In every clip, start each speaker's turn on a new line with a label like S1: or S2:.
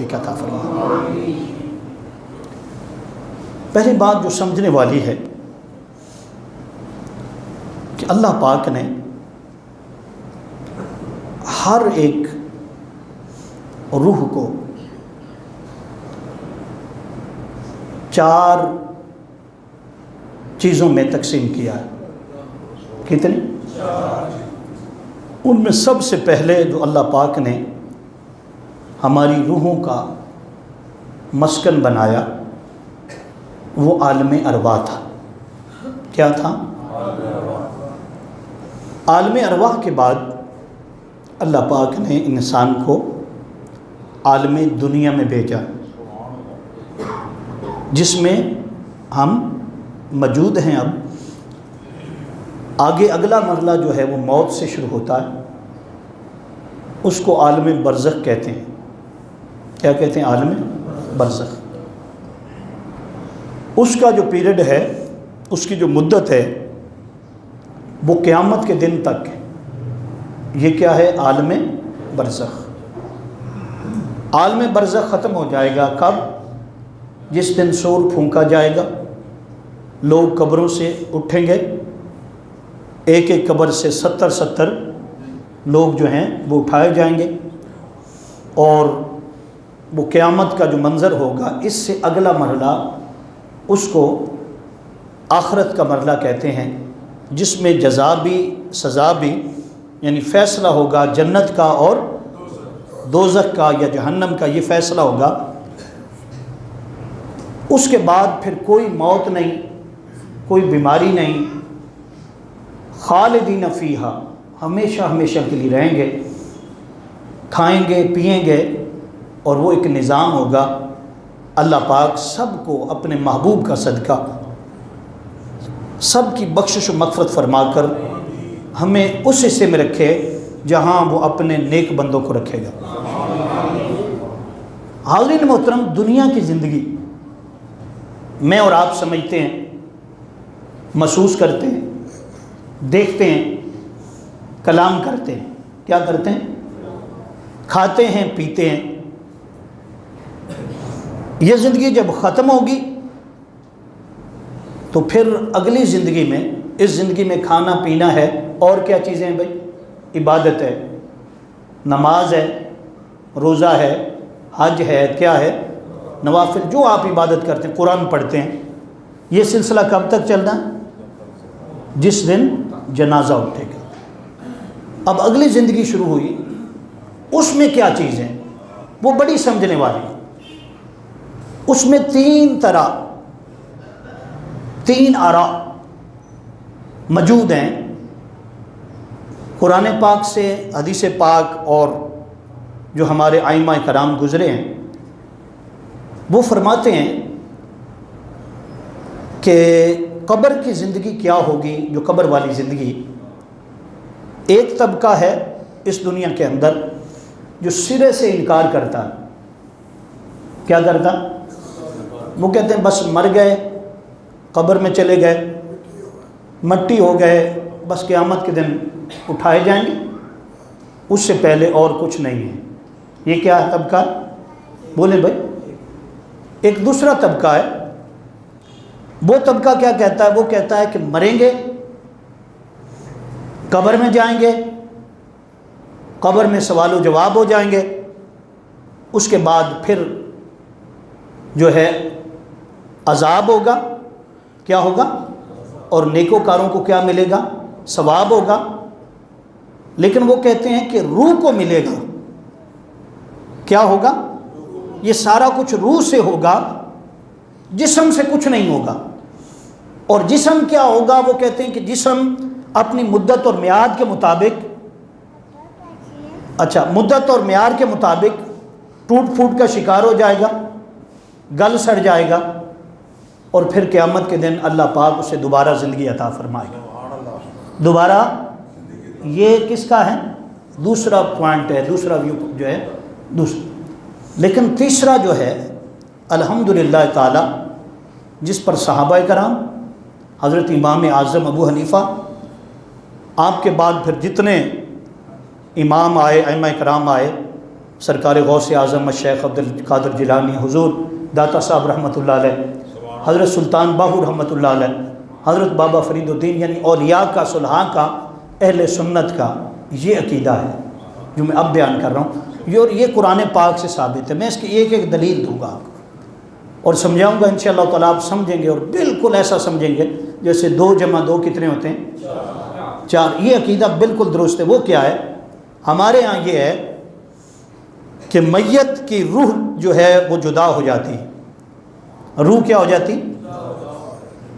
S1: توفیق عطا فرمائے۔ پہلی بات جو سمجھنے والی ہے کہ اللہ پاک نے ہر ایک روح کو 4 چیزوں میں تقسیم کیا ہے۔ کتنی؟ ان میں سب سے پہلے جو اللہ پاک نے ہماری روحوں کا مسکن بنایا وہ عالم ارواح تھا۔ کیا تھا؟ عالم ارواح کے بعد اللہ پاک نے انسان کو عالم دنیا میں بھیجا، جس میں ہم موجود ہیں۔ اب آگے اگلا مرحلہ جو ہے وہ موت سے شروع ہوتا ہے، اس کو عالم برزخ کہتے ہیں۔ کیا کہتے ہیں؟ عالم برزخ۔ اس کا جو پیریڈ ہے، اس کی جو مدت ہے وہ قیامت کے دن تک ہے۔ یہ کیا ہے؟ عالم برزخ۔ عالم برزخ ختم ہو جائے گا کب؟ جس دن سور پھونکا جائے گا، لوگ قبروں سے اٹھیں گے، ایک ایک قبر سے 70 لوگ جو ہیں وہ اٹھائے جائیں گے، اور وہ قیامت کا جو منظر ہوگا، اس سے اگلا مرحلہ اس کو آخرت کا مرحلہ کہتے ہیں، جس میں جزا بھی سزا بھی، یعنی فیصلہ ہوگا جنت کا اور دوزخ کا یا جہنم کا، یہ فیصلہ ہوگا۔ اس کے بعد پھر کوئی موت نہیں، کوئی بیماری نہیں، خالدین فیہا، ہمیشہ ہمیشہ کے لیے رہیں گے، کھائیں گے پئیں گے، اور وہ ایک نظام ہوگا۔ اللہ پاک سب کو اپنے محبوب کا صدقہ سب کی بخشش و مغفرت فرما کر ہمیں اس حصے میں رکھے جہاں وہ اپنے نیک بندوں کو رکھے گا۔ حاضرین محترم، دنیا کی زندگی میں اور آپ سمجھتے ہیں، محسوس کرتے ہیں، دیکھتے ہیں، کلام کرتے ہیں۔ کیا کرتے ہیں؟ کھاتے ہیں، پیتے ہیں۔ یہ زندگی جب ختم ہوگی تو پھر اگلی زندگی میں، اس زندگی میں کھانا پینا ہے، اور کیا چیزیں ہیں بھائی؟ عبادت ہے، نماز ہے، روزہ ہے، حج ہے، کیا ہے؟ نوافل، جو آپ عبادت کرتے ہیں، قرآن پڑھتے ہیں۔ یہ سلسلہ کب تک چلنا ہے؟ جس دن جنازہ اٹھے گا۔ اب اگلی زندگی شروع ہوئی، اس میں کیا چیزیں؟ وہ بڑی سمجھنے والی۔ اس میں 3 طرح، 3 آراء موجود ہیں۔ قرآن پاک سے، حدیث پاک، اور جو ہمارے ائمہ کرام گزرے ہیں، وہ فرماتے ہیں کہ قبر کی زندگی کیا ہوگی، جو قبر والی زندگی۔ ایک طبقہ ہے اس دنیا کے اندر جو سرے سے انکار کرتا ہے۔ کیا کرتا؟ وہ کہتے ہیں بس مر گئے، قبر میں چلے گئے، مٹی ہو گئے، بس قیامت کے دن اٹھائے جائیں گے، اس سے پہلے اور کچھ نہیں ہے۔ یہ کیا طبقہ ہے؟ بولیں بھائی۔ ایک دوسرا طبقہ ہے، وہ طبقہ کیا کہتا ہے؟ وہ کہتا ہے کہ مریں گے، قبر میں جائیں گے، قبر میں سوال و جواب ہو جائیں گے، اس کے بعد پھر جو ہے عذاب ہوگا۔ کیا ہوگا؟ اور نیکوکاروں کو کیا ملے گا؟ ثواب ہوگا۔ لیکن وہ کہتے ہیں کہ روح کو ملے گا۔ کیا ہوگا؟ یہ سارا کچھ روح سے ہوگا، جسم سے کچھ نہیں ہوگا۔ اور جسم کیا ہوگا؟ وہ کہتے ہیں کہ جسم اپنی مدت اور میعاد کے مطابق، مدت اور معیار کے مطابق ٹوٹ پھوٹ کا شکار ہو جائے گا، گل سڑ جائے گا، اور پھر قیامت کے دن اللہ پاک اسے دوبارہ زندگی عطا فرمائے گا۔ دوبارہ، یہ کس کا ہے؟ دوسرا پوائنٹ ہے، دوسرا ویو جو ہے دوسرا۔ لیکن تیسرا جو ہے الحمدللہ تعالی، جس پر صحابہ کرام، حضرت امام اعظم ابو حنیفہ، آپ کے بعد پھر جتنے امام آئے، ائمہ کرام آئے، سرکار غوث اعظم شیخ عبد القادر جیلانی حضور داتا صاحب رحمۃ اللہ علیہ، حضرت سلطان باہو رحمۃ اللہ علیہ، حضرت بابا فرید الدین، یعنی اولیاء کا، صلحاء کا، اہل سنت کا یہ عقیدہ ہے جو میں اب بیان کر رہا ہوں، اور یہ قرآن پاک سے ثابت ہے۔ میں اس کی ایک ایک دلیل دوں گا آپ کو اور سمجھاؤں گا، انشاءاللہ تعالیٰ آپ سمجھیں گے، اور بالکل ایسا سمجھیں گے جیسے 2 + 2 کتنے ہوتے ہیں؟ 4۔ یہ عقیدہ بالکل درست ہے۔ وہ کیا ہے؟ ہمارے ہاں یہ ہے کہ میت کی روح جو ہے وہ جدا ہو جاتی ہے، روح کیا ہو جاتی؟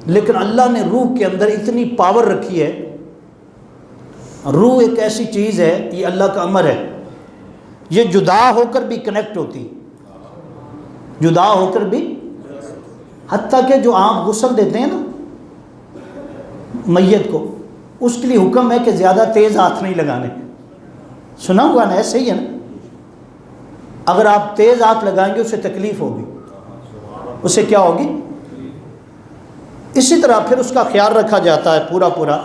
S1: لیکن اللہ نے روح کے اندر اتنی پاور رکھی ہے، روح ایک ایسی چیز ہے، یہ اللہ کا امر ہے، یہ جدا ہو کر بھی کنیکٹ ہوتی، جدا ہو کر بھی، حتیٰ کہ جو آپ غسل دیتے ہیں نا میت کو، اس کے لیے حکم ہے کہ زیادہ تیز ہاتھ نہیں لگانے۔ سنا ہوا نا؟ ایسے ہی ہے نا، اگر آپ تیز ہاتھ لگائیں گے اسے تکلیف ہوگی، اسے کیا ہوگی؟ اسی طرح پھر اس کا خیال رکھا جاتا ہے پورا،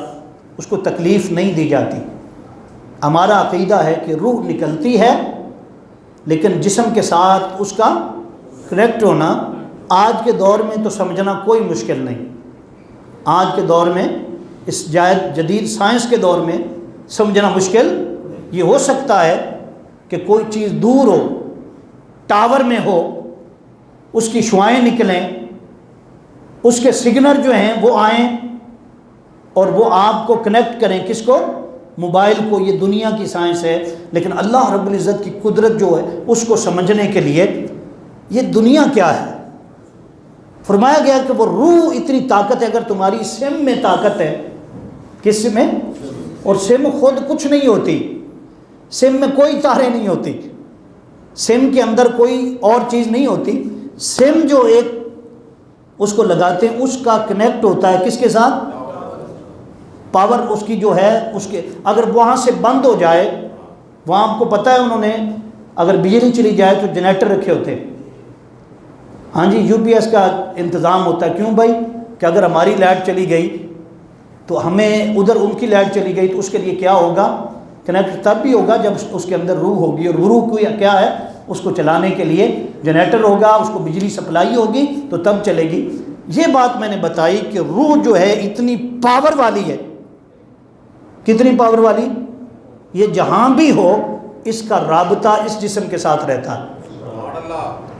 S1: اس کو تکلیف نہیں دی جاتی۔ ہمارا عقیدہ ہے کہ روح نکلتی ہے، لیکن جسم کے ساتھ اس کا کنیکٹ ہونا آج کے دور میں تو سمجھنا کوئی مشکل نہیں، آج کے دور میں، اس جدید سائنس کے دور میں سمجھنا مشکل یہ ہو سکتا ہے کہ کوئی چیز دور ہو، ٹاور میں ہو، اس کی شعاعیں نکلیں، اس کے سگنل جو ہیں وہ آئیں اور وہ آپ کو کنیکٹ کریں، کس کو؟ موبائل کو۔ یہ دنیا کی سائنس ہے، لیکن اللہ رب العزت کی قدرت جو ہے اس کو سمجھنے کے لیے یہ دنیا کیا ہے، فرمایا گیا کہ وہ روح اتنی طاقت ہے، اگر تمہاری سم میں طاقت ہے، کس میں؟ اور سم خود کچھ نہیں ہوتی، سم میں کوئی تاریں نہیں ہوتی، سم کے اندر کوئی اور چیز نہیں ہوتی، سم جو ایک اس کو لگاتے ہیں اس کا کنیکٹ ہوتا ہے کس کے ساتھ؟ پاور اس کی جو ہے، اس کے اگر وہاں سے بند ہو جائے، وہاں آپ کو پتہ ہے انہوں نے اگر بجلی چلی جائے تو جنریٹر رکھے ہوتے ہیں، ہاں جی، UPS کا انتظام ہوتا ہے۔ کیوں بھائی؟ کہ اگر ہماری لائٹ چلی گئی تو ہمیں ادھر ان کی لائٹ چلی گئی تو اس کے لیے کیا ہوگا؟ کنیکٹ تب بھی ہوگا جب اس کے اندر روح ہوگی، اور روح کو کیا ہے؟ اس کو چلانے کے لیے جنریٹر ہوگا، اس کو بجلی سپلائی ہوگی تو تب چلے گی۔ یہ بات میں نے بتائی کہ روح جو ہے اتنی پاور والی ہے، کتنی پاور والی؟ یہ جہاں بھی ہو اس کا رابطہ اس جسم کے ساتھ رہتا ہے۔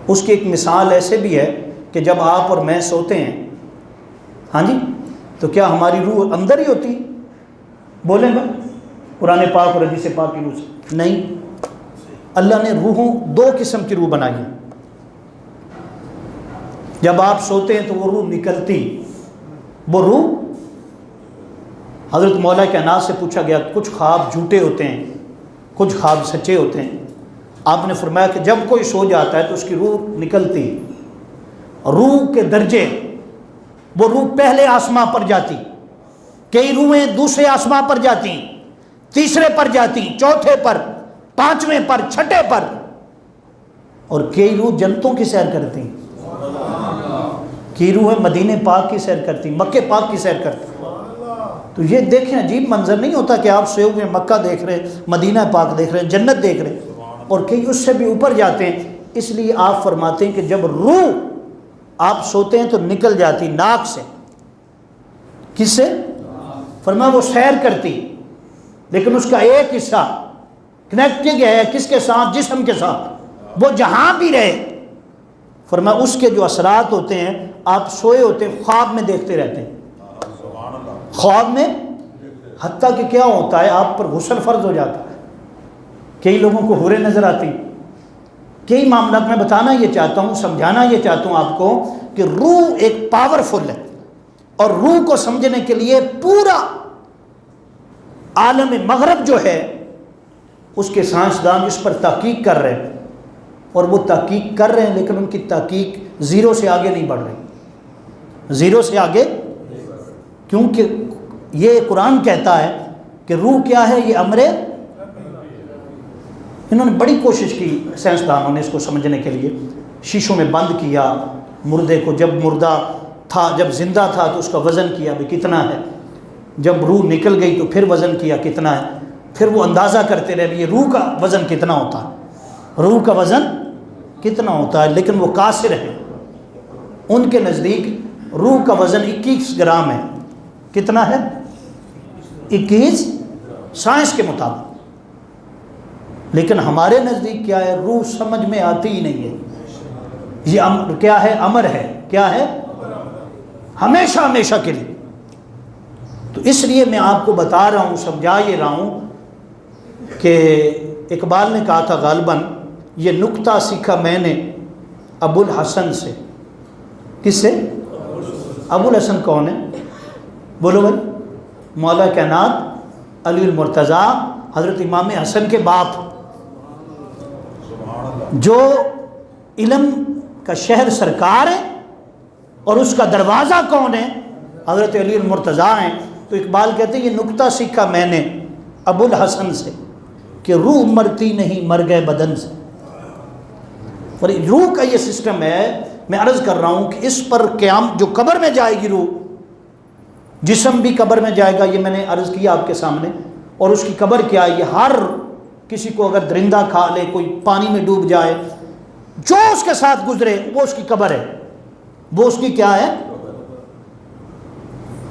S1: اس کی ایک مثال ایسے بھی ہے کہ جب آپ اور میں سوتے ہیں، ہاں جی، تو کیا ہماری روح اندر ہی ہوتی؟ بولیں گا قرآن پاک اور حدیث پاک کی روح سے؟ نہیں، اللہ نے روحوں 2 قسم کی روح بنائی ہے۔ جب آپ سوتے ہیں تو وہ روح نکلتی، وہ روح، حضرت مولا کائنات سے پوچھا گیا کچھ خواب جھوٹے ہوتے ہیں، کچھ خواب سچے ہوتے ہیں۔ آپ نے فرمایا کہ جب کوئی سو جاتا ہے تو اس کی روح نکلتی، روح کے درجے، وہ روح پہلے آسماں پر جاتی، کئی روحیں دوسرے آسماں پر جاتی، تیسرے پر جاتی، چوتھے پر، 5ویں پر، 6ٹھے پر، اور کئی روح جنتوں کی سیر کرتی، کئی روحیں مدینے پاک کی سیر کرتی، مکے پاک کی سیر کرتی۔ تو یہ دیکھیں عجیب منظر نہیں ہوتا کہ آپ سوئے ہوئے مکہ دیکھ رہے ہیں، مدینہ پاک دیکھ رہے ہیں، جنت دیکھ رہے ہیں، اور کئی اس سے بھی اوپر جاتے ہیں۔ اس لیے آپ فرماتے ہیں کہ جب روح آپ سوتے ہیں تو نکل جاتی ناک سے، کس سے؟ فرمایا وہ سیر کرتی، لیکن اس کا ایک حصہ کنیکٹنگ ہے کس کے ساتھ؟ جسم کے ساتھ، وہ جہاں بھی رہے۔ فرمایا اس کے جو اثرات ہوتے ہیں، آپ سوئے ہوتے ہیں، خواب میں دیکھتے رہتے ہیں، خواب میں، حتیٰ کہ کیا ہوتا ہے آپ پر غسل فرض ہو جاتا ہے، کئی لوگوں کو حوریں نظر آتی، کئی معاملات میں بتانا یہ چاہتا ہوں، سمجھانا یہ چاہتا ہوں آپ کو کہ روح ایک پاورفل ہے، اور روح کو سمجھنے کے لیے پورا عالم مغرب جو ہے اس کے سائنسدان اس پر تحقیق کر رہے ہیں، اور وہ تحقیق کر رہے ہیں، لیکن ان کی تحقیق 0 سے آگے نہیں بڑھ رہی، 0 سے آگے، کیونکہ یہ قرآن کہتا ہے کہ روح کیا ہے؟ یہ امر، انہوں نے بڑی کوشش کی سائنسدانوں نے اس کو سمجھنے کے لیے، شیشوں میں بند کیا مردے کو، جب مردہ تھا، جب زندہ تھا تو اس کا وزن کیا بھی کتنا ہے، جب روح نکل گئی تو پھر وزن کیا کتنا ہے، پھر وہ اندازہ کرتے رہے یہ روح کا وزن کتنا ہوتا ہے، روح کا وزن کتنا ہوتا ہے، لیکن وہ کافر ہیں، ان کے نزدیک روح کا وزن 21 گرام ہے۔ کتنا ہے؟ 21، سائنس کے مطابق۔ لیکن ہمارے نزدیک کیا ہے؟ روح سمجھ میں آتی ہی نہیں ہے۔ یہ کیا ہے؟ امر ہے۔ کیا ہے؟ ہمیشہ ہمیشہ کے لیے۔ تو اس لیے میں آپ کو بتا رہا ہوں، سمجھا یہ رہا ہوں کہ اقبال نے کہا تھا غالباً، یہ نکتہ سیکھا میں نے ابو الحسن سے۔ کس سے؟ ابو الحسن کون ہے؟ بولو بھائی۔ مولا کائنات علی المرتضیٰ حضرت امام حسن کے باپ، جو علم کا شہر سرکار ہے، اور اس کا دروازہ کون ہے؟ حضرت علی المرتضیٰ ہیں۔ تو اقبال کہتے ہیں یہ نکتہ سیکھا میں نے ابو الحسن سے کہ روح مرتی نہیں، مر گئے بدن سے۔ اور روح کا یہ سسٹم ہے، میں عرض کر رہا ہوں کہ اس پر قیام، جو قبر میں جائے گی روح، جسم بھی قبر میں جائے گا، یہ میں نے عرض کیا آپ کے سامنے۔ اور اس کی قبر کیا ہے؟ یہ ہر کسی کو اگر درندہ کھا لے، کوئی پانی میں ڈوب جائے، جو اس کے ساتھ گزرے وہ اس کی قبر ہے، وہ اس کی کیا ہے؟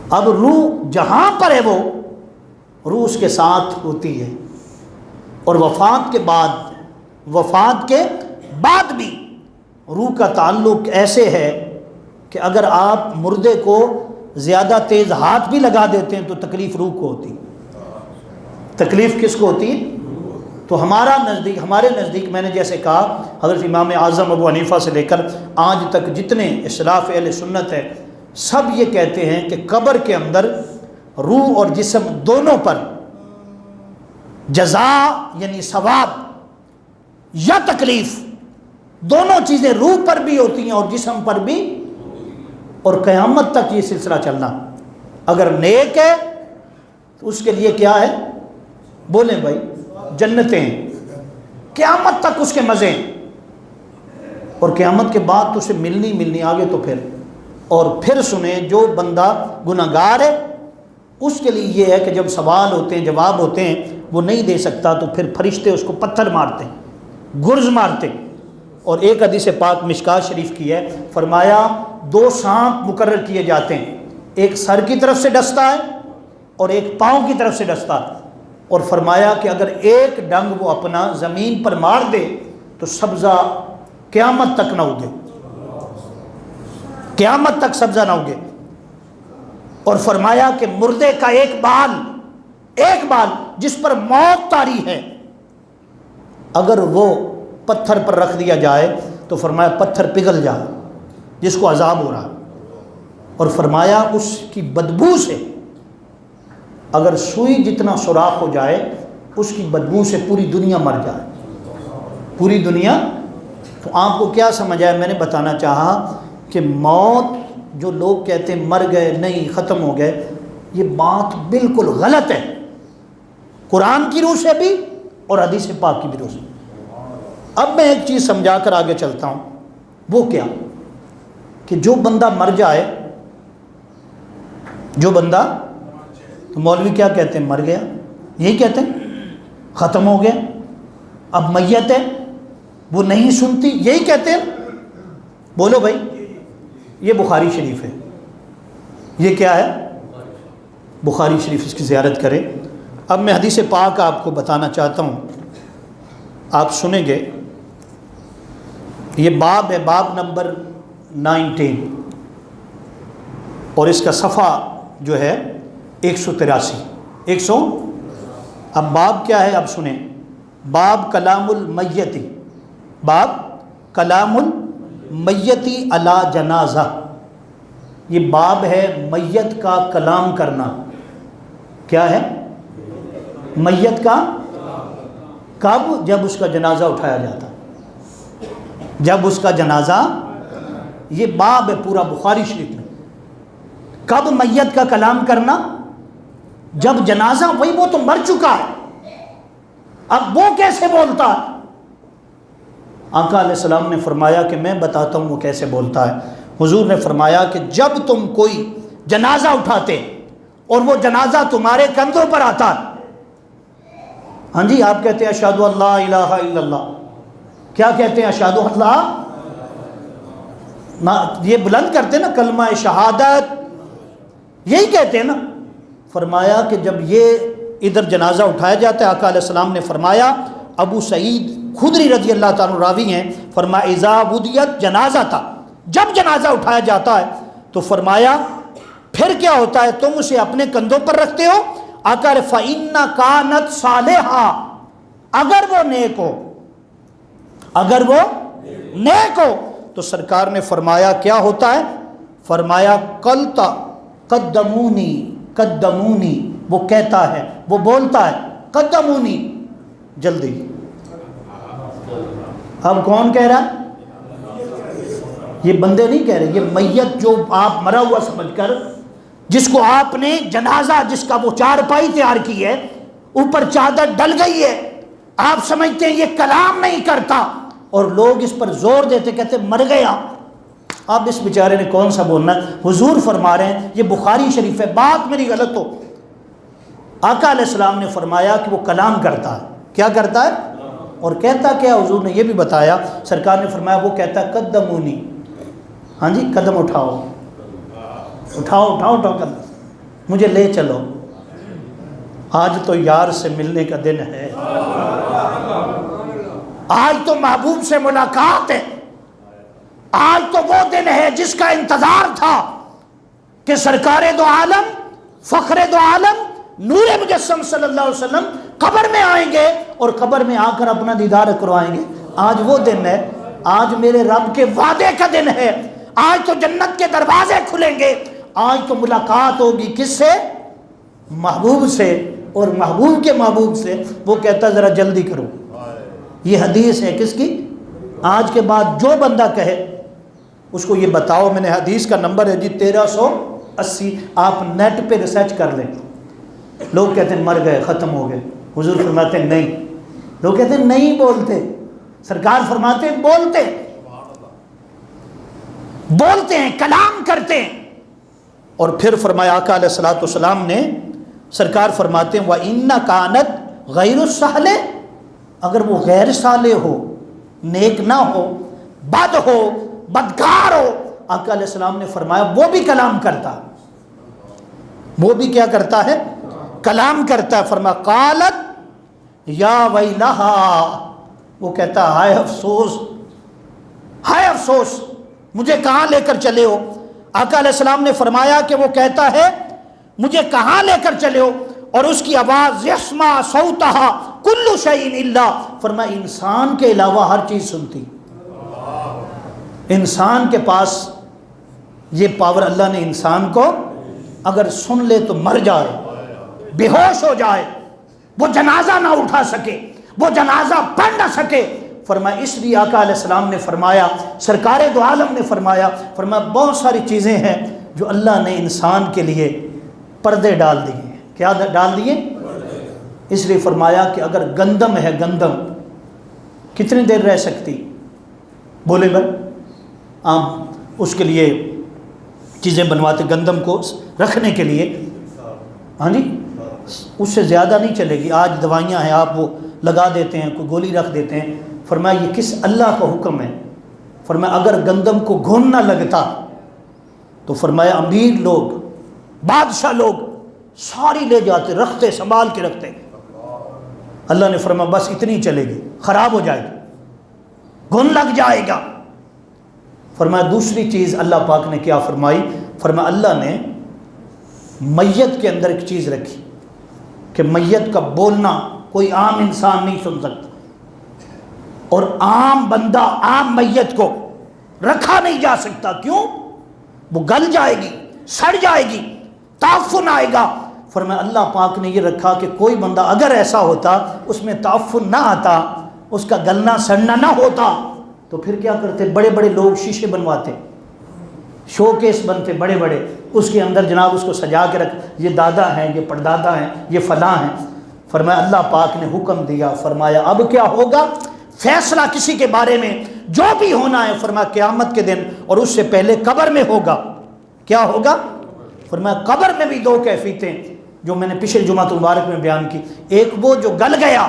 S1: اب روح جہاں پر ہے، وہ روح اس کے ساتھ ہوتی ہے۔ اور وفات کے بعد بھی روح کا تعلق ایسے ہے کہ اگر آپ مردے کو زیادہ تیز ہاتھ بھی لگا دیتے ہیں تو تکلیف روح کو ہوتی۔ تکلیف کس کو ہوتی؟ تو ہمارے نزدیک میں نے جیسے کہا، حضرت امام اعظم ابو حنیفہ سے لے کر آج تک جتنے اسلاف اہل سنت ہیں، سب یہ کہتے ہیں کہ قبر کے اندر روح اور جسم دونوں پر جزا یعنی ثواب یا تکلیف، دونوں چیزیں روح پر بھی ہوتی ہیں اور جسم پر بھی، اور قیامت تک یہ سلسلہ چلنا۔ اگر نیک ہے تو اس کے لیے کیا ہے؟ بولیں بھائی، جنتیں، قیامت تک اس کے مزے، اور قیامت کے بعد تو اسے ملنی آگے تو پھر سنیں، جو بندہ گناہگار ہے اس کے لیے یہ ہے کہ جب سوال ہوتے ہیں، جواب ہوتے ہیں، وہ نہیں دے سکتا تو پھر فرشتے اس کو پتھر مارتے ہیں، گرز مارتے۔ اور ایک حدیث پاک مشکات شریف کی ہے، فرمایا 2 سانپ مقرر کیے جاتے ہیں، ایک سر کی طرف سے ڈستا ہے اور ایک پاؤں کی طرف سے ڈستا ہے، اور فرمایا کہ اگر ایک ڈنگ وہ اپنا زمین پر مار دے تو سبزہ قیامت تک نہ اگے، قیامت تک سبزہ نہ اگے۔ اور فرمایا کہ مردے کا ایک بال جس پر موت طاری ہے، اگر وہ پتھر پر رکھ دیا جائے تو فرمایا پتھر پگھل جائے، جس کو عذاب ہو رہا ہے۔ اور فرمایا اس کی بدبو سے اگر سوئی جتنا سوراخ ہو جائے، اس کی بدبو سے پوری دنیا مر جائے، پوری دنیا۔ تو آپ کو کیا سمجھ آیا؟ میں نے بتانا چاہا کہ موت، جو لوگ کہتے ہیں مر گئے نہیں، ختم ہو گئے، یہ بات بالکل غلط ہے، قرآن کی روح سے بھی اور حدیث پاک کی بھی روح سے۔ اب میں ایک چیز سمجھا کر آگے چلتا ہوں، وہ کیا کہ جو بندہ مر جائے، جو بندہ، تو مولوی کیا کہتے ہیں؟ مر گیا، یہی کہتے ہیں، ختم ہو گیا، اب میت ہے، وہ نہیں سنتی، یہی کہتے ہیں۔ بولو بھائی، یہ بخاری شریف ہے، یہ کیا ہے؟ بخاری شریف، اس کی زیارت کریں۔ اب میں حدیث پاک آپ کو بتانا چاہتا ہوں، آپ سنیں گے۔ یہ باب ہے، باب نمبر 19، اور اس کا صفحہ جو ہے 183۔ اب باب کیا ہے؟ اب سنیں، باب کلام المیتی، باب کلام المیتی علی جنازہ، یہ باب ہے میت کا کلام کرنا۔ کیا ہے؟ میت کا کب؟ جب اس کا جنازہ اٹھایا جاتا، جب اس کا جنازہ، یہ باب ہے پورا بخاری شریف میں۔ کب میت کا کلام کرنا؟ جب جنازہ، وہی وہ تو مر چکا ہے، اب وہ کیسے بولتا ہے؟ آقا علیہ السلام نے فرمایا کہ میں بتاتا ہوں وہ کیسے بولتا ہے۔ حضور نے فرمایا کہ جب تم کوئی جنازہ اٹھاتے اور وہ جنازہ تمہارے کندھوں پر آتا، ہاں جی، آپ کہتے ہیں اشہدو ان لا الہ الا اللہ، کیا کہتے ہیں؟ اشہد اللہ، یہ بلند کرتے ہیں نا کلمہ شہادت، یہی کہتے ہیں نا۔ فرمایا کہ جب یہ ادھر جنازہ اٹھایا جاتا ہے، آقا علیہ السلام نے فرمایا، ابو سعید خدری رضی اللہ تعالیٰ راوی ہیں، فرمایا اذا ودیت جنازہ تھا، جب جنازہ اٹھایا جاتا ہے تو فرمایا پھر کیا ہوتا ہے؟ تم اسے اپنے کندھوں پر رکھتے ہو۔ آقا فَإِنَّ كَانَتْ صَالِحًا، اگر وہ نیک ہو، اگر وہ نیک ہو تو سرکار نے فرمایا کیا ہوتا ہے؟ فرمایا قدمونی قدمونی، وہ کہتا ہے، وہ بولتا ہے قدمونی، جلدی۔ اب کون کہہ رہا ہے؟ یہ بندے نہیں کہہ رہے، یہ میت جو آپ مرا ہوا سمجھ کر، جس کو آپ نے جنازہ، جس کا وہ چارپائی تیار کی ہے، اوپر چادر ڈل گئی ہے، آپ سمجھتے ہیں یہ کلام نہیں کرتا، اور لوگ اس پر زور دیتے، کہتے مر گیا۔ اب اس بیچارے نے کون سا بولنا ہے؟ حضور فرما رہے ہیں، یہ بخاری شریف ہے، بات میری غلط ہو، آقا علیہ السلام نے فرمایا کہ وہ کلام کرتا ہے۔ کیا کرتا ہے؟ اور کہتا کیا؟ حضور نے یہ بھی بتایا، سرکار نے فرمایا وہ کہتا ہے قدمونی، ہاں جی، قدم اٹھاؤ اٹھاؤ اٹھاؤ اٹھاؤ، قدم مجھے لے چلو، آج تو یار سے ملنے کا دن ہے، آج تو محبوب سے ملاقات ہے، آج تو وہ دن ہے جس کا انتظار تھا کہ سرکار دو عالم، فخر دو عالم، نور مجسم صلی اللہ علیہ وسلم قبر میں آئیں گے اور قبر میں آ کر اپنا دیدار کروائیں گے۔ آج وہ دن ہے، آج میرے رب کے وعدے کا دن ہے، آج تو جنت کے دروازے کھلیں گے، آج تو ملاقات ہوگی کس سے؟ محبوب سے، اور محبوب کے محبوب سے۔ وہ کہتا ذرا جلدی کرو۔ یہ حدیث ہے کس کی؟ آج کے بعد جو بندہ کہے اس کو یہ بتاؤ، میں نے حدیث کا نمبر ہے جی 1380، آپ نیٹ پہ ریسرچ کر لیں۔ لوگ کہتے ہیں مر گئے، ختم ہو گئے، حضور فرماتے ہیں نہیں، لوگ کہتے ہیں نہیں بولتے، سرکار فرماتے ہیں بولتے، بولتے ہیں، کلام کرتے ہیں۔ اور پھر فرمایا آقا علیہ الصلوۃ والسلام نے، سرکار فرماتے ہیں وَإِنَّ كَانَتْ غَيْرُ الصَّالِحِ، اگر وہ غیر صالح ہو، نیک نہ ہو، بد ہو، بدکار ہو، آقا علیہ السلام نے فرمایا وہ بھی کلام کرتا، وہ بھی کیا کرتا ہے؟ کلام کرتا ہے۔ فرمایا قالت یا ویلہا، وہ کہتا ہائے افسوس، ہائے افسوس، مجھے کہاں لے کر چلے ہو؟ آقا علیہ السلام نے فرمایا کہ وہ کہتا ہے مجھے کہاں لے کر چلے ہو، اور اس کی آواز یسمع صوتہا کل شیء الا، فرمایا انسان کے علاوہ ہر چیز سنتی۔ انسان کے پاس یہ پاور اللہ نے انسان کو، اگر سن لے تو مر جائے، بے ہوش ہو جائے، وہ جنازہ نہ اٹھا سکے، وہ جنازہ پڑھ نہ سکے۔ فرمایا اس لیے آقا علیہ السلام نے فرمایا، سرکار دو عالم نے فرمایا بہت ساری چیزیں ہیں جو اللہ نے انسان کے لیے پردے ڈال دیے ہیں۔ کیا ڈال دیے؟ اس لیے فرمایا کہ اگر گندم ہے، گندم کتنی دیر رہ سکتی؟ بولے بھائی، اس کے لیے چیزیں بنواتے گندم کو رکھنے کے لیے، ہاں جی، اس سے زیادہ نہیں چلے گی۔ آج دوائیاں ہیں، آپ وہ لگا دیتے ہیں، کوئی گولی رکھ دیتے ہیں۔ فرمایا یہ کس اللہ کا حکم ہے؟ فرمایا اگر گندم کو گھن نہ لگتا تو فرمایا امیر لوگ، بادشاہ لوگ ساری لے جاتے، رکھتے، سنبھال کے رکھتے۔ اللہ نے فرمایا بس اتنی چلے گی، خراب ہو جائے گی، گھن لگ جائے گا۔ فرمایا دوسری چیز اللہ پاک نے کیا فرمائی؟ فرمایا اللہ نے میت کے اندر ایک چیز رکھی کہ میت کا بولنا کوئی عام انسان نہیں سن سکتا، اور عام بندہ، عام میت کو رکھا نہیں جا سکتا۔ کیوں؟ وہ گل جائے گی، سڑ جائے گی، تعفن آئے گا۔ فرمایا اللہ پاک نے یہ رکھا کہ کوئی بندہ اگر ایسا ہوتا، اس میں تعفن نہ آتا، اس کا گلنا سڑنا نہ ہوتا، تو پھر کیا کرتے؟ بڑے بڑے لوگ شیشے بنواتے، شو کیس بنتے بڑے بڑے، اس کے اندر جناب اس کو سجا کے رکھ، یہ دادا ہیں، یہ پردادا ہیں، یہ فلاں ہیں۔ فرمایا اللہ پاک نے حکم دیا، فرمایا اب کیا ہوگا؟ فیصلہ کسی کے بارے میں جو بھی ہونا ہے، فرمایا قیامت کے دن اور اس سے پہلے قبر میں ہوگا۔ کیا ہوگا؟ فرمایا قبر میں بھی دو کیفیتیں جو میں نے پچھلے جمعہ مبارک میں بیان کی، ایک وہ جو گل گیا،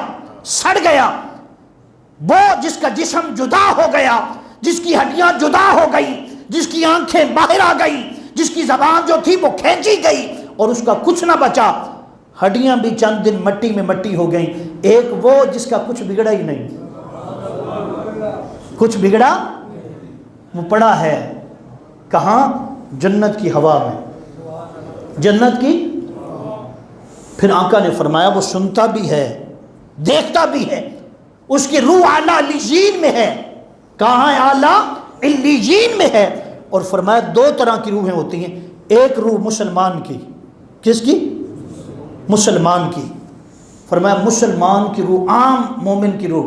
S1: سڑ گیا، وہ جس کا جسم جدا ہو گیا، جس کی ہڈیاں جدا ہو گئی، جس کی آنکھیں باہر آ گئی، جس کی زبان جو تھی وہ کھینچی گئی اور اس کا کچھ نہ بچا، ہڈیاں بھی چند دن مٹی میں مٹی ہو گئیں، ایک وہ جس کا کچھ بگڑا ہی نہیں، کچھ بگڑا، وہ پڑا ہے کہاں؟ جنت کی ہوا میں، جنت کی۔ پھر آقا نے فرمایا وہ سنتا بھی ہے، دیکھتا بھی ہے، اس کی روح اعلیٰ علیین میں ہے۔ کہاں ہے؟ اعلیٰ علیین میں ہے۔ اور فرمایا دو طرح کی روحیں ہوتی ہیں، ایک روح مسلمان کی، کس کی؟ مسلمان کی۔ فرمایا مسلمان کی روح، عام مومن کی روح،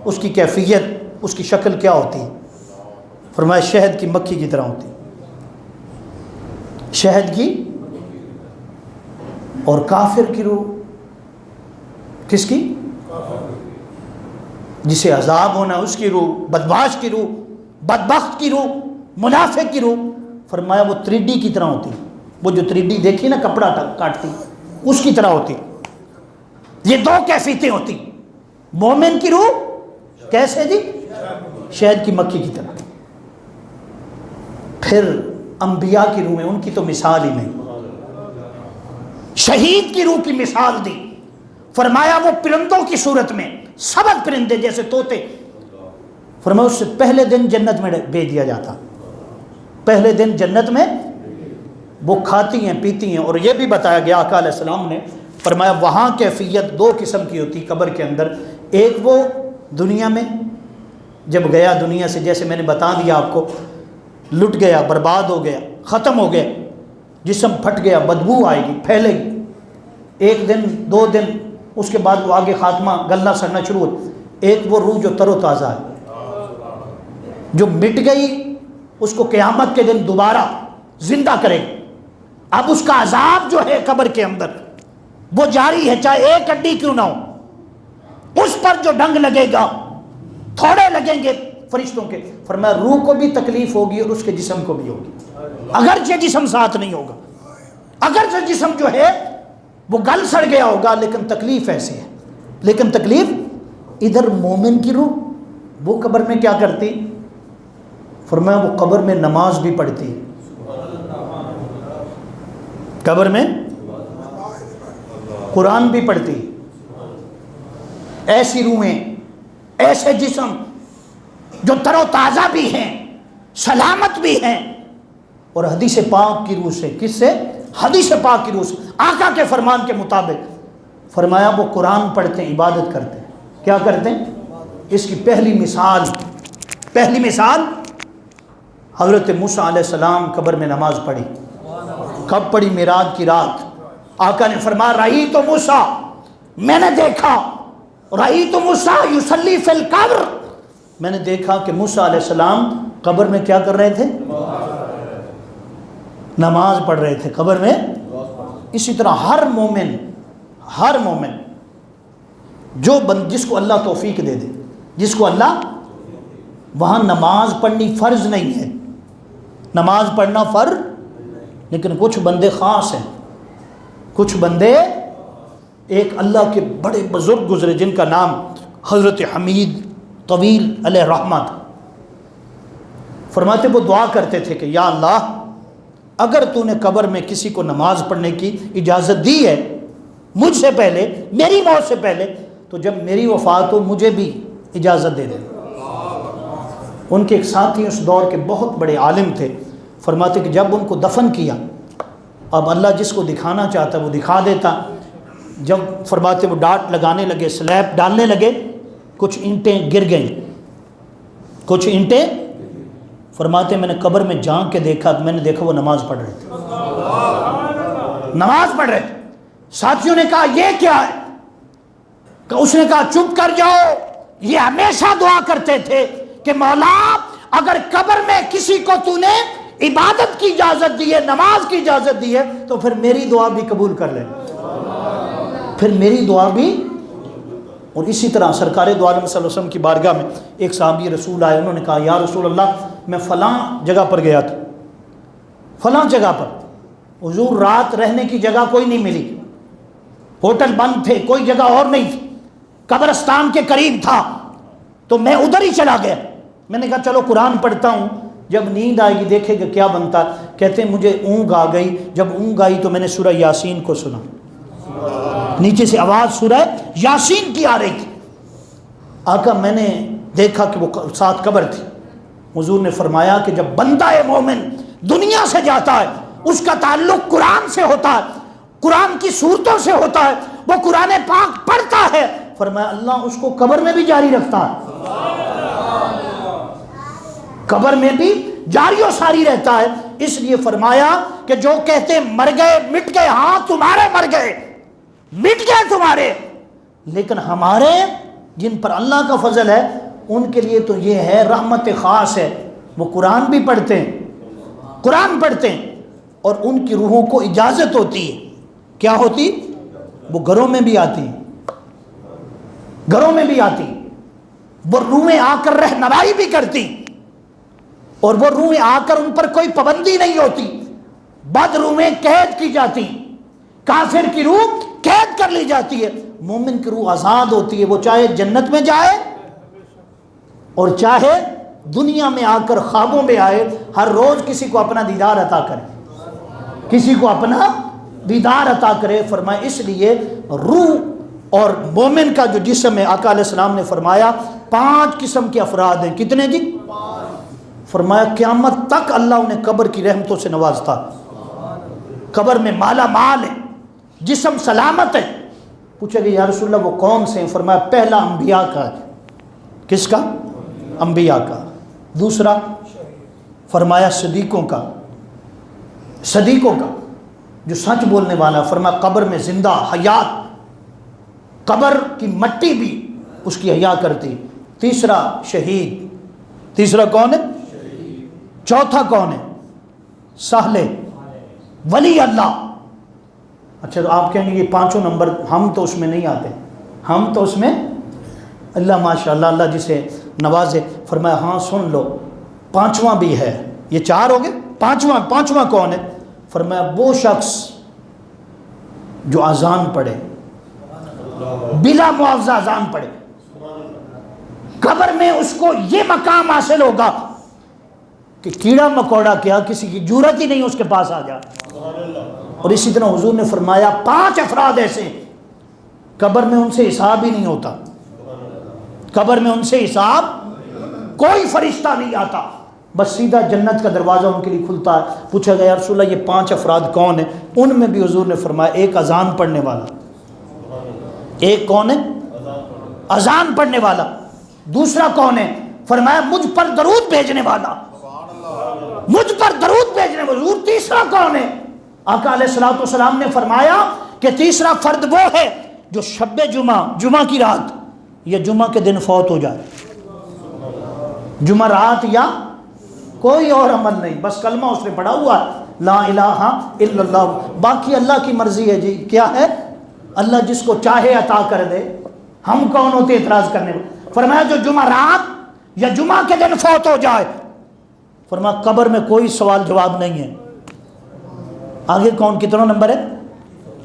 S1: اس کی کیفیت، اس کی شکل کیا ہوتی ہے؟ فرمایا شہد کی مکھی کی طرح ہوتی ہے، شہد کی۔ اور کافر کی روح کس کی؟ جسے عذاب ہونا اس کی روح، بدمعاش کی روح، بدبخت کی روح، منافق کی روح، فرمایا وہ 3D کی طرح ہوتی، وہ جو 3D دیکھی نا کپڑا کاٹتی، اس کی طرح ہوتی۔ یہ دو کیفیتیں ہوتی۔ مومن کی روح کیسے جی؟ شہد کی مکھی کی طرح۔ پھر انبیاء کی روحیں، ان کی تو مثال ہی نہیں۔ شہید کی روح کی مثال دی، فرمایا وہ پرندوں کی صورت میں، سبز پرندے جیسے طوطے، فرمایا اس سے پہلے دن جنت میں بھیج دیا جاتا، پہلے دن جنت میں وہ کھاتی ہیں پیتی ہیں۔ اور یہ بھی بتایا گیا آقا علیہ السلام نے فرمایا وہاں کیفیت دو قسم کی ہوتی قبر کے اندر، ایک وہ دنیا میں جب گیا دنیا سے، جیسے میں نے بتا دیا آپ کو، لٹ گیا، برباد ہو گیا، ختم ہو گیا، جسم پھٹ گیا، بدبو آئے گی، پھیلے گی، ایک دن دو دن، اس کے بعد وہ آگے خاتمہ گلنا سڑنا شروع ہو۔ ایک وہ روح جو تر و تازہ ہے، جو مٹ گئی، اس کو قیامت کے دن دوبارہ زندہ کرے گی۔ اب اس کا عذاب جو ہے قبر کے اندر وہ جاری ہے، چاہے ایک ہڈی کیوں نہ ہو، اس پر جو ڈنگ لگے گا، تھوڑے لگیں گے فرشتوں کے، فرمایا روح کو بھی تکلیف ہوگی اور اس کے جسم کو بھی ہوگی، اگرچہ جسم ساتھ نہیں ہوگا، اگرچہ جسم جو ہے وہ گل سڑ گیا ہوگا، لیکن تکلیف ایسی ہے۔ لیکن تکلیف ادھر مومن کی روح، وہ قبر میں کیا کرتی؟ فرمایا وہ قبر میں نماز بھی پڑھتی، قبر میں قرآن بھی پڑھتی۔ ایسی روحیں، ایسے جسم جو تر و تازہ بھی ہیں، سلامت بھی ہیں، اور حدیث پاک کی روح سے، کس سے؟ حدیث پاک کی روح سے، آقا کے فرمان کے مطابق۔ فرمایا وہ قرآن پڑھتے ہیں، عبادت کرتے ہیں۔ کیا کرتے ہیں؟ اس کی پہلی مثال حضرت موسیٰ علیہ السلام قبر میں نماز پڑھی۔ کب پڑھی؟ معراج کی رات۔ آقا نے فرمایا رأیت موسیٰ، میں نے دیکھا، رأیت موسیٰ یصلی فی القبر، میں نے دیکھا کہ موسیٰ علیہ السلام قبر میں کیا کر رہے تھے؟ نماز پڑھ رہے تھے قبر میں۔ اسی طرح ہر مومن جو جس کو اللہ توفیق دے دے، جس کو اللہ، وہاں نماز پڑھنی فرض نہیں ہے، نماز پڑھنا فرض، لیکن کچھ بندے خاص ہیں، کچھ بندے، ایک اللہ کے بڑے بزرگ گزرے جن کا نام حضرت حمید طویل علیہ رحمہ تھا۔ فرماتے وہ دعا کرتے تھے کہ یا اللہ اگر تو نے قبر میں کسی کو نماز پڑھنے کی اجازت دی ہے مجھ سے پہلے، میری موت سے پہلے، تو جب میری وفات ہو مجھے بھی اجازت دے دے۔ ان کے ایک ساتھی اس دور کے بہت بڑے عالم تھے، فرماتے کہ جب ان کو دفن کیا، اب اللہ جس کو دکھانا چاہتا وہ دکھا دیتا۔ جب فرماتے وہ ڈانٹ لگانے لگے، سلیب ڈالنے لگے، کچھ اینٹیں گر گئیں، کچھ اینٹیں، فرماتے میں نے قبر میں جھانک کے دیکھا، میں نے دیکھا وہ نماز پڑھ رہے تھے، نماز پڑھ رہے تھے۔ ساتھیوں نے کہا یہ کیا ہے؟ کہ اس نے کہا چپ کر جاؤ، یہ ہمیشہ دعا کرتے تھے کہ مولا اگر قبر میں کسی کو تو نے عبادت کی اجازت دی ہے، نماز کی اجازت دی ہے، تو پھر میری دعا بھی قبول کر لے، پھر میری دعا بھی۔ اور اسی طرح سرکار دو عالم صلی اللہ علیہ وسلم کی بارگاہ میں ایک صحابی رسول آئے، انہوں نے کہا یا رسول اللہ میں فلاں جگہ پر گیا تھا، فلاں جگہ پر حضور رات رہنے کی جگہ کوئی نہیں ملی، ہوٹل بند تھے، کوئی جگہ اور نہیں تھی، قبرستان کے قریب تھا، تو میں ادھر ہی چلا گیا. میں نے کہا چلو قرآن پڑھتا ہوں, جب نیند آئے گی دیکھے گا کیا بنتا. کہتے ہیں مجھے اونگ آ گئی, جب اونگ آئی تو میں نے سورہ یاسین کو سنا, نیچے سے آواز سورہ یاسین کی آ رہی تھی. آقا میں نے دیکھا کہ وہ ساتھ قبر تھی. حضور نے فرمایا کہ جب بندہ مومن دنیا سے جاتا ہے اس کا تعلق قرآن سے ہوتا ہے, قرآن کی صورتوں سے ہوتا ہے, وہ قرآن پاک پڑھتا ہے, فرمایا اللہ اس کو قبر میں بھی جاری رکھتا ہے, قبر میں بھی جاری و ساری رہتا ہے. اس لیے فرمایا کہ جو کہتے مر گئے مٹ گئے, ہاں تمہارے مر گئے مٹ گئے تمہارے, لیکن ہمارے جن پر اللہ کا فضل ہے ان کے لیے تو یہ ہے رحمت خاص ہے, وہ قرآن بھی پڑھتے ہیں, قرآن پڑھتے ہیں, اور ان کی روحوں کو اجازت ہوتی ہے. کیا ہوتی؟ وہ گھروں میں بھی آتی, گھروں میں بھی آتی, وہ روحیں آ کر رہنمائی بھی کرتی, اور وہ روحیں آ کر ان پر کوئی پابندی نہیں ہوتی. بد روحیں قید کی جاتی, کافر کی روح قید کر لی جاتی ہے, مومن کی روح آزاد ہوتی ہے. وہ چاہے جنت میں جائے اور چاہے دنیا میں آ کر خوابوں میں آئے, ہر روز کسی کو اپنا دیدار عطا کرے, کسی کو اپنا دیدار عطا کرے. فرمایا اس لیے روح اور مومن کا جو جسم ہے, آقا علیہ السلام نے فرمایا 5 قسم کے افراد ہیں. کتنے جی؟ فرمایا قیامت تک اللہ انہیں قبر کی رحمتوں سے نوازتا, قبر میں مالا مال ہے, جسم سلامت ہے. پوچھا کہ یا رسول اللہ وہ کون سے ہیں؟ فرمایا پہلا انبیاء کا ہے. کس کا؟ انبیاء کا. دوسرا فرمایا صدیقوں کا, صدیقوں کا جو سچ بولنے والا. فرمایا قبر میں زندہ حیات, قبر کی مٹی بھی اس کی حیا کرتی. تیسرا شہید. تیسرا کون ہے؟ چوتھا کون ہے؟ صالح ولی اللہ. اچھا تو آپ کہیں گے یہ 5 نمبر ہم تو اس میں نہیں آتے, ہم تو اس میں اللہ ماشاءاللہ اللہ جسے نوازے. فرمایا ہاں سن لو 5واں بھی ہے. یہ 4 ہو گئے, 5واں کون ہے؟ فرمایا وہ شخص جو اذان پڑھے, بلا معاوضہ اذان پڑھے. قبر میں اس کو یہ مقام حاصل ہوگا کہ کیڑا مکوڑا کیا کسی کی جرات ہی نہیں اس کے پاس آ جائے. اور اسی طرح حضور نے فرمایا 5 افراد ایسے قبر میں ان سے حساب ہی نہیں ہوتا, قبر میں ان سے حساب کوئی فرشتہ نہیں آتا, بس سیدھا جنت کا دروازہ ان کے لیے کھلتا ہے. پوچھا گیا یا رسول اللہ یہ 5 افراد کون ہیں؟ ان میں بھی حضور نے فرمایا ایک اذان پڑھنے والا. ایک کون ہے؟ اذان پڑھنے والا. دوسرا کون ہے؟ فرمایا مجھ پر درود بھیجنے والا, مجھ پر درود بھیجنے والا. حضور تیسرا کون ہے؟ آقا علیہ الصلوۃ والسلام نے فرمایا کہ تیسرا فرد وہ ہے جو شب جمعہ کی رات یا جمعہ کے دن فوت ہو جائے. جمعہ رات یا کوئی اور عمل نہیں, بس کلمہ اس نے پڑھا ہوا لا الہ الا اللہ, باقی اللہ کی مرضی ہے. جی کیا ہے؟ اللہ جس کو چاہے عطا کر دے, ہم کون ہوتے اعتراض کرنے والے. فرمایا جو جمعہ رات یا جمعہ کے دن فوت ہو جائے, فرمایا قبر میں کوئی سوال جواب نہیں ہے. آگے کون کتنا نمبر ہے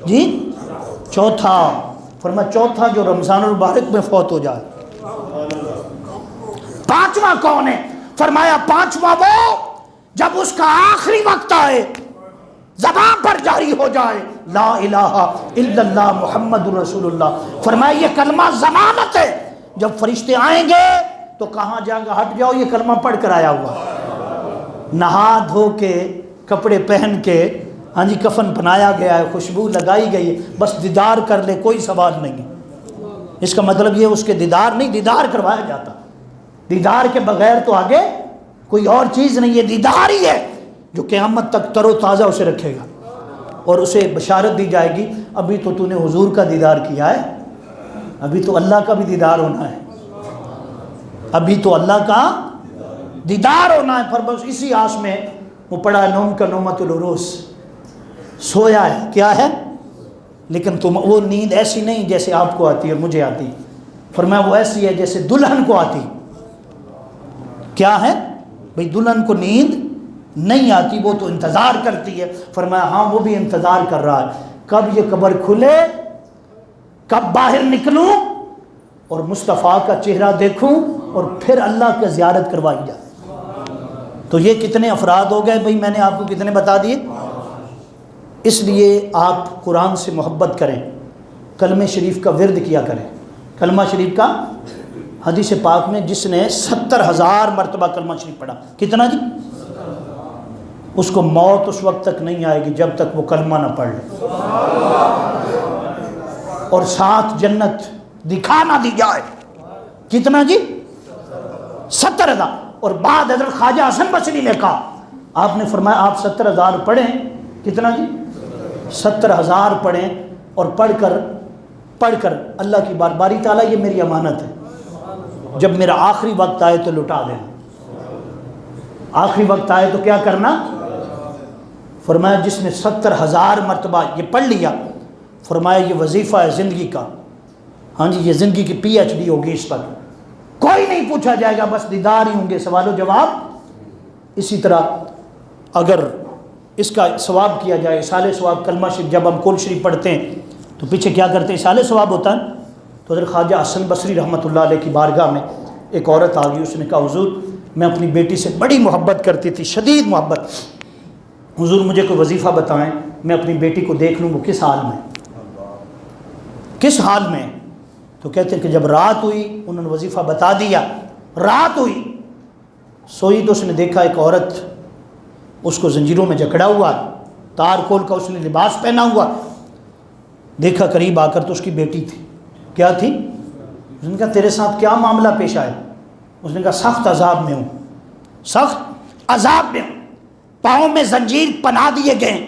S1: جی؟ چوتھا. فرمایا چوتھا جو رمضان المبارک میں فوت ہو جائے. 5واں کون ہے؟ فرمایا 5واں وہ جب اس کا آخری وقت آئے, زبان پر جاری ہو جائے لا الہ الا اللہ محمد رسول اللہ. فرمایا یہ کلمہ ضمانت ہے, جب فرشتے آئیں گے تو کہاں جائیں گے؟ ہٹ جاؤ, یہ کلمہ پڑھ کر آیا ہوا. نہا دھو کے کپڑے پہن کے, ہاں جی کفن پہنایا گیا ہے, خوشبو لگائی گئی ہے, بس دیدار کر لے, کوئی سوال نہیں ہے. اس کا مطلب یہ اس کے دیدار نہیں, دیدار کروایا جاتا. دیدار کے بغیر تو آگے کوئی اور چیز نہیں ہے. دیدار ہی ہے جو قیامت تک تر و تازہ اسے رکھے گا, اور اسے بشارت دی جائے گی ابھی تو نے حضور کا دیدار کیا ہے, ابھی تو اللہ کا بھی دیدار ہونا ہے, ابھی تو اللہ کا دیدار ہونا ہے. پر بس اسی آس میں وہ پڑھا نوم کا نومت العروس, سویا ہے. کیا ہے؟ لیکن تم وہ نیند ایسی نہیں جیسے آپ کو آتی ہے اور مجھے آتی. فرمایا وہ ایسی ہے جیسے دلہن کو آتی. کیا ہے بھئی؟ دلہن کو نیند نہیں آتی, وہ تو انتظار کرتی ہے. فرمایا ہاں وہ بھی انتظار کر رہا ہے, کب یہ قبر کھلے, کب باہر نکلوں, اور مصطفیٰ کا چہرہ دیکھوں اور پھر اللہ کا زیارت کروائی جائے۔ تو یہ کتنے افراد ہو گئے بھئی، میں نے آپ کو کتنے بتا دیے۔ اس لیے آپ قرآن سے محبت کریں، کلمہ شریف کا ورد کیا کریں۔ کلمہ شریف کا حدیث پاک میں جس نے 70,000 مرتبہ کلمہ شریف پڑھا، کتنا جی؟ اس کو موت اس وقت تک نہیں آئے گی جب تک وہ کلمہ نہ پڑھ لے، اور ساتھ جنت دکھا نہ دی جائے۔ کتنا جی؟ 70,000۔ اور بعد حضرت خواجہ حسن بصری نے کہا، آپ نے فرمایا آپ 70,000 پڑھیں، کتنا جی؟ 70,000 پڑھیں، اور پڑھ کر اللہ کی بار باری تعالیٰ یہ میری امانت ہے، جب میرا آخری وقت آئے تو لٹا دینا۔ آخری وقت آئے تو کیا کرنا؟ فرمایا جس نے 70,000 مرتبہ یہ پڑھ لیا، فرمایا یہ وظیفہ ہے زندگی کا، ہاں جی، یہ زندگی کی PhD ہوگی اس پر، کوئی نہیں پوچھا جائے گا، بس دیدار ہی ہوں گے، سوال و جواب۔ اسی طرح اگر اس کا ثواب کیا جائے، اصالِ ثواب، کلمہ شریف جب ہم کل شریف پڑھتے ہیں تو پیچھے کیا کرتے ہیں؟ اصالِ ثواب ہوتا ہے۔ تو حضرت خواجہ حسن بصری رحمۃ اللہ علیہ کی بارگاہ میں ایک عورت آ گئی، اس نے کہا حضور میں اپنی بیٹی سے بڑی محبت کرتی تھی، شدید محبت، حضور مجھے کوئی وظیفہ بتائیں، میں اپنی بیٹی کو دیکھ لوں وہ کس حال میں، کس حال میں۔ تو کہتے ہیں کہ جب رات ہوئی انہوں نے وظیفہ بتا دیا، رات ہوئی سوئی تو اس نے دیکھا ایک عورت اس کو زنجیروں میں جکڑا ہوا، تار کھول کا اس نے لباس پہنا ہوا، دیکھا قریب آ کر تو اس کی بیٹی تھی۔ کیا تھی؟ اس نے کہا تیرے ساتھ کیا معاملہ پیش آیا؟ اس نے کہا سخت عذاب میں ہوں، سخت عذاب میں ہوں، پاؤں میں زنجیر پہنا دیے گئے،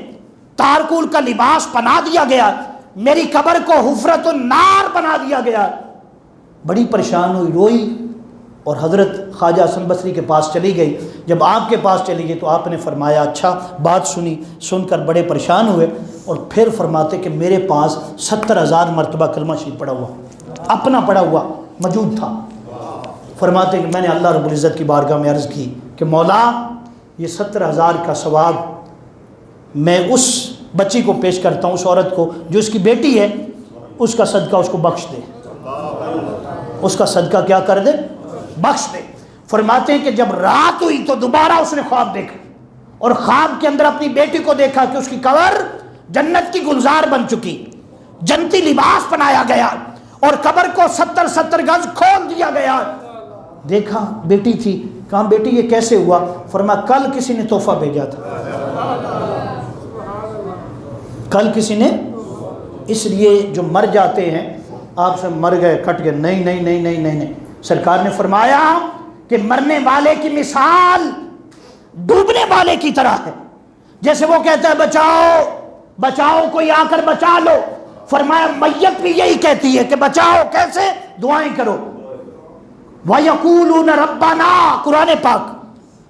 S1: تارکول کا لباس پہنا دیا گیا، میری قبر کو حفرت النار بنا دیا گیا۔ بڑی پریشان ہوئی، روئی، اور حضرت خواجہ حسن بصری کے پاس چلی گئی۔ جب آپ کے پاس چلی گئی تو آپ نے فرمایا اچھا، بات سنی، سن کر بڑے پریشان ہوئے، اور پھر فرماتے کہ میرے پاس 70,000 مرتبہ کلمہ شریف پڑھا ہوا، اپنا پڑھا ہوا موجود تھا۔ فرماتے کہ میں نے اللہ رب العزت کی بارگاہ میں عرض کی کہ مولا یہ 70,000 کا ثواب میں اس بچی کو پیش کرتا ہوں، اس عورت کو جو اس کی بیٹی ہے، اس کا صدقہ اس کو بخش دے، اس کا صدقہ کیا کر دے؟ بخش دے۔ فرماتے ہیں کہ جب رات ہوئی تو دوبارہ اس نے خواب دیکھا، اور خواب کے اندر اپنی بیٹی کو دیکھا کہ اس کی قبر جنت کی گلزار بن چکی، جنتی لباس پہنایا گیا، اور قبر کو 70 گز کھول دیا گیا۔ دیکھا بیٹی تھی، کہا بیٹی یہ کیسے ہوا؟ فرمایا کل کسی نے تحفہ بھیجا تھا، کل کسی نے۔ اس لیے جو مر جاتے ہیں آپ سے مر گئے کٹ گئے، نہیں نہیں نہیں نہیں نہیں نہیں، سرکار نے فرمایا کہ مرنے والے کی مثال ڈوبنے والے کی طرح ہے، جیسے وہ کہتا ہے بچاؤ بچاؤ، کوئی آ کر بچا لو۔ فرمایا میت بھی یہی کہتی ہے کہ بچاؤ، کیسے؟ دعائیں کرو۔ وَيَقُولُونَ رَبَّنَا، قرآن پاک،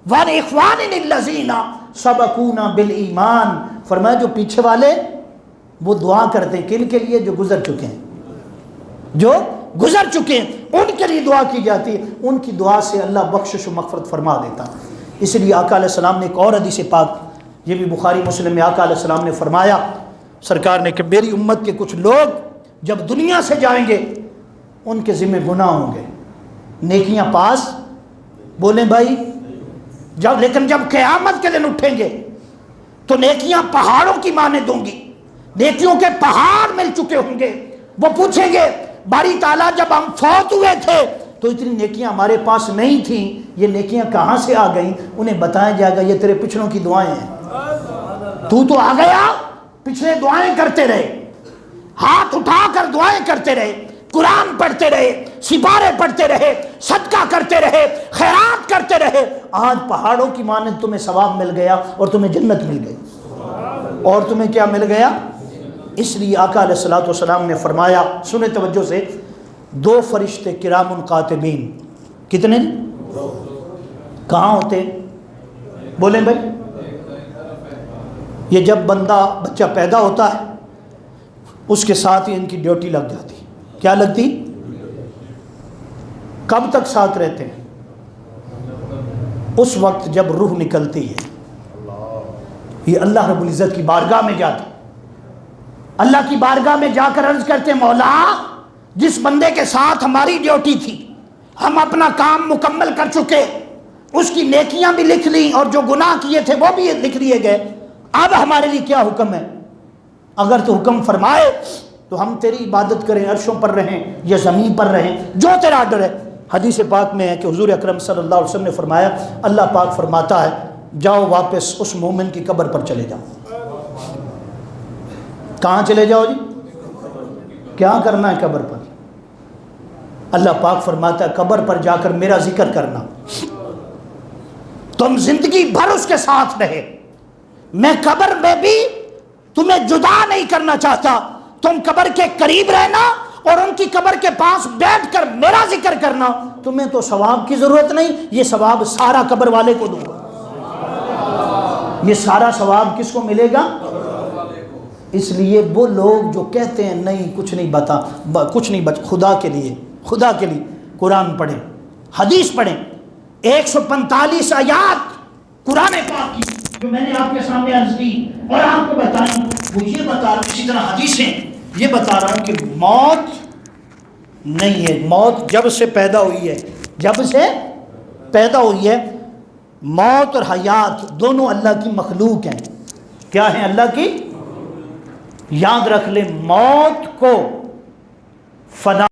S1: وَلِإِخْوَانِنَا الَّذِينَ سَبَقُونَا بِالْإِيمَانِ، فرمایا جو پیچھے والے وہ دعا کرتے ہیں، کن کے لیے؟ جو گزر چکے ہیں، جو گزر چکے ہیں ان کے لیے دعا کی جاتی ہے، ان کی دعا سے اللہ بخشش و مغفرت فرما دیتا۔ اس لیے آقا علیہ السلام نے ایک اور حدیث پاک، یہ بھی بخاری مسلم میں، آقا علیہ السلام نے فرمایا سرکار نے کہ میری امت کے کچھ لوگ جب دنیا سے جائیں گے ان کے ذمہ گناہ ہوں گے، نیکیاں پاس بولیں بھائی لیکن جب قیامت کے دن اٹھیں گے تو نیکیاں پہاڑوں کی مانند ہوں گی، نیکیوں کے پہاڑ مل چکے ہوں گے۔ وہ پوچھیں گے باری تعالیٰ جب ہم فوت ہوئے تھے تو اتنی نیکیاں ہمارے پاس نہیں تھیں، یہ نیکیاں کہاں سے آ گئیں؟ انہیں بتایا جائے گا یہ تیرے پچھلوں کی دعائیں ہیں، تو آ گیا پچھلے دعائیں کرتے رہے، ہاتھ اٹھا کر دعائیں کرتے رہے، قرآن پڑھتے رہے، سپارے پڑھتے رہے، صدقہ کرتے رہے، خیرات کرتے رہے، آج پہاڑوں کی مانند تمہیں ثواب مل گیا اور تمہیں جنت مل گئی، اور تمہیں کیا مل گیا؟ اس لیے آقا علیہ الصلوۃ والسلام نے فرمایا، سنیں توجہ سے، 2 فرشتے کرام کاتبین، کتنے؟ کہاں ہوتے؟ بولیں بھائی، یہ جب بچہ پیدا ہوتا ہے اس کے ساتھ ہی ان کی ڈیوٹی لگ جاتی۔ کیا لگتی؟ کب تک ساتھ رہتے ہیں؟ اس وقت جب روح نکلتی ہے، یہ اللہ رب العزت کی بارگاہ میں جاتے، اللہ کی بارگاہ میں جا کر عرض کرتے مولا جس بندے کے ساتھ ہماری ڈیوٹی تھی ہم اپنا کام مکمل کر چکے، اس کی نیکیاں بھی لکھ لیں اور جو گناہ کیے تھے وہ بھی لکھ لیے گئے، اب ہمارے لیے کیا حکم ہے؟ اگر تو حکم فرمائے تو ہم تیری عبادت کریں، عرشوں پر رہیں یا زمین پر رہیں، جو تیرا آرڈر ہے۔ حدیث پاک میں ہے کہ حضور اکرم صلی اللہ علیہ وسلم نے فرمایا، اللہ پاک فرماتا ہے جاؤ واپس اس مومن کی قبر پر چلے جاؤ۔ کہاں چلے جاؤ جی؟ کیا کرنا ہے قبر پر؟ اللہ پاک فرماتا ہے قبر پر جا کر میرا ذکر کرنا، تم زندگی بھر اس کے ساتھ رہے، میں قبر میں بھی تمہیں جدا نہیں کرنا چاہتا، تم قبر کے قریب رہنا اور ان کی قبر کے پاس بیٹھ کر میرا ذکر کرنا، تمہیں تو ثواب کی ضرورت نہیں، یہ ثواب سارا قبر والے کو دوں گا۔ یہ سارا ثواب کس کو ملے گا؟ اس لیے وہ لوگ جو کہتے ہیں نہیں کچھ نہیں بچ خدا کے لیے قرآن پڑھیں، حدیث پڑھیں، 145 آیات قرآن پاک کی جو میں نے آپ کے سامنے عرض کی اور آپ کو بتائی، وہ یہ بتا رہا ہوں، اسی طرح حدیثیں یہ بتا رہا ہوں کہ موت نہیں ہے، موت جب سے پیدا ہوئی ہے، موت اور حیات دونوں اللہ کی مخلوق ہیں۔ کیا ہیں؟ اللہ کی۔ یاد رکھ لیں موت کو فنا